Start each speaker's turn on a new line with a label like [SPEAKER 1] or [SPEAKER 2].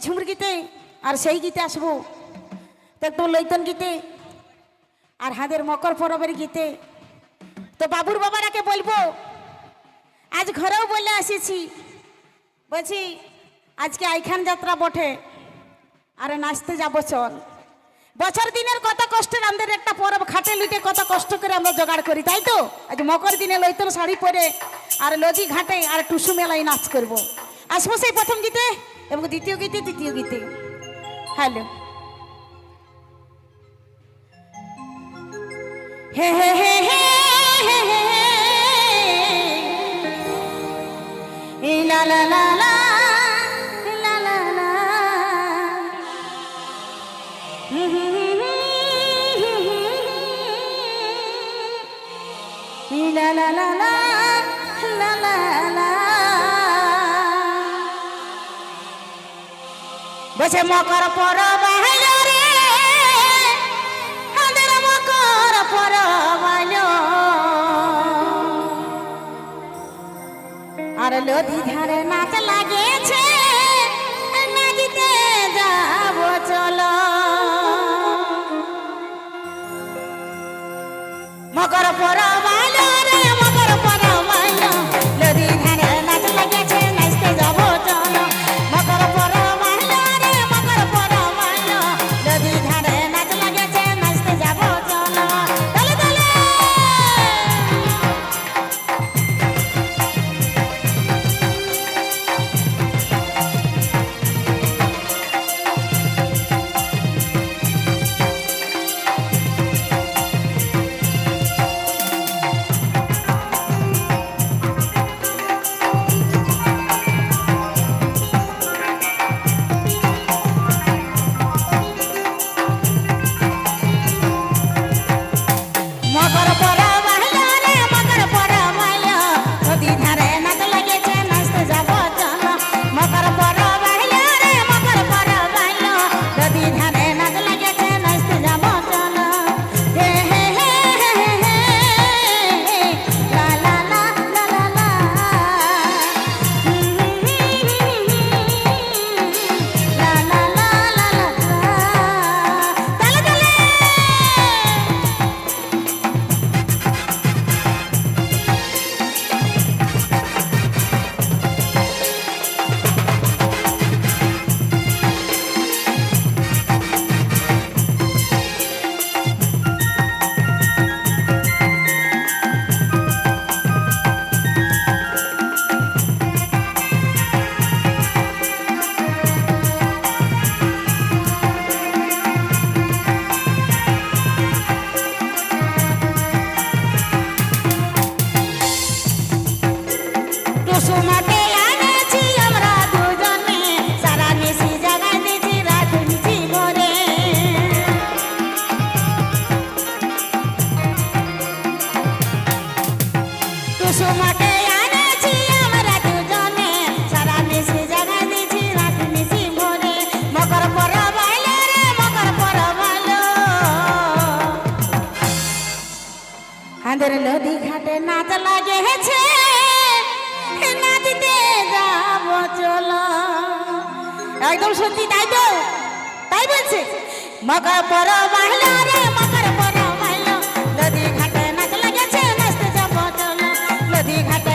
[SPEAKER 1] ঝুমুর গীতে আর সেই গীতে আসবো একদম লৈতন গীতে আর হাদের মকর পরবের গীতে। তো বাবুর বাবারাকে বলবো, আজ ঘরেও বলে আসিছি, বলছি আজকে আইখান যাত্রা বটে আর নাচতে যাবো চল। বছর দিনের কত কষ্টের আমাদের একটা পরব, খাটে লুটে কত কষ্ট করে আমরা জোগাড় করি, তাই তো আজ মকর দিনে লৈতন শাড়ি পরে আর নদী ঘাটে আর টুসু মেলায় নাচ করবো। আসবো সেই প্রথম গীতে এবং দ্বিতীয় গীতে তৃতীয় গীতে। হ্যালো হে হে হে হে হে লা লা লা লা লা লা লা লা লা লা লা লা লা লা। বসে মকর পরব আইলো রে, আমাদের মকর পরব আইলো, আর নদী ধারে নাচ লাগেছে, নদীতে যাব চলো। মকর পরব আইলো রে, মকর পরব আইলো, নদী ধারে নাচ লাগেছে, নাচতে যাব চলো। মকর পরব আইলো রে, মকর পরব আইলো, নদী ধারে নাচ লাগেছে, নাচতে যাব চলো। দলে দলে মকর পরব আইলো রে, মকর পরব আইলো, নদী ধারে নাচ লাগেছে, নাচতে যাব চলো। মকর পরব আইলো রে, মকর পরব আইলো, নদী ধারে নাচ লাগেছে, নাচতে যাব চলো। হে হে হে হে হে লা লা লা লা লা লা লা লা লা লা লা। দলে দলে টুসুমাকে আনেছি আমরা দুজনে, সারা নিশি জাগাই দিছি, রাত নিশি ভরে। টুসুমাকে আনেছি আমরা দুজনে, সারা নিশি জাগাই দিছি, রাত নিশি ভরে। মকর পরব আইলো রে, মকর পরব আইলো, আমাদের নদী ঘাটে নাচ লাগেছে, নাচতে যাব চলো। একদম সত্যি, তাই তো, তাই বলছে। মকর পরব আইলো রে, মকর পরব আইলো, নদী ঘাটে নাচ লাগেছে, নাচতে যাব চলো। নদী ঘাটে